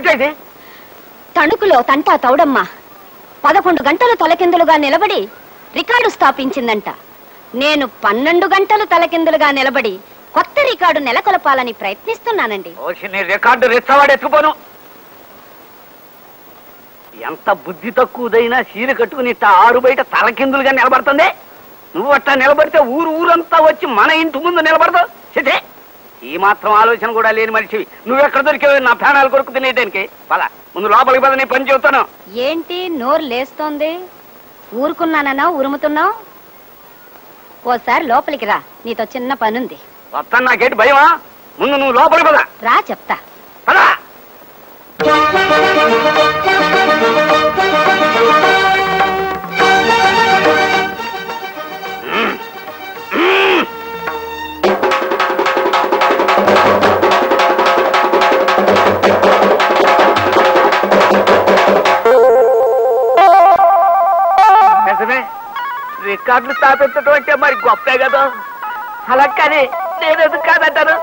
ఏంటది? తణుకులో తంటా తౌడమ్మ 11 గంటలు తలకిందులుగా నిలబడి రికార్డు స్థాపించిందంట. నేను 12 గంటలు తలకిందులుగా నిలబడి కొత్త రికార్డు నెలకొల్పాలని ప్రయత్నిస్తున్నానండి. నీ రికార్డు రెచ్చవాడెత్తుకోను. ఎంత బుద్ధి తక్కువదైనా చీర కట్టుకుని ఆరు బయట తలకిందులుగా నిలబడుతుంది. నువ్వు అట్టా నిలబడితే ఊరంతా వచ్చి మన ఇంటి ముందు నిలబడతావు. చితే, ఈ మాత్రం ఆలోచన కూడా లేని మనిషివి. నువ్వెక్కడ దొరికేవి నా ప్రాణాలు కొరకు తినేదానికి? పద, ముందు లోపలికి పద, నీ పని చెబుతాను. ఏంటి నోరు లేస్తోంది? ఊరుకున్నానన్నా ఉరుముతున్నావు? ఓసారి లోపలికి రా, నీతో చిన్న పనుంది. వస్తాను, నాకేంటి భయమా? ముందు నువ్వు లోపలికి పద. రా చెప్తా. పదా. రికార్డులు స్థాపించడం అంటే మరి గొప్పే కదా. అలా కానీ నేను ఎందుకు కాదంటాను.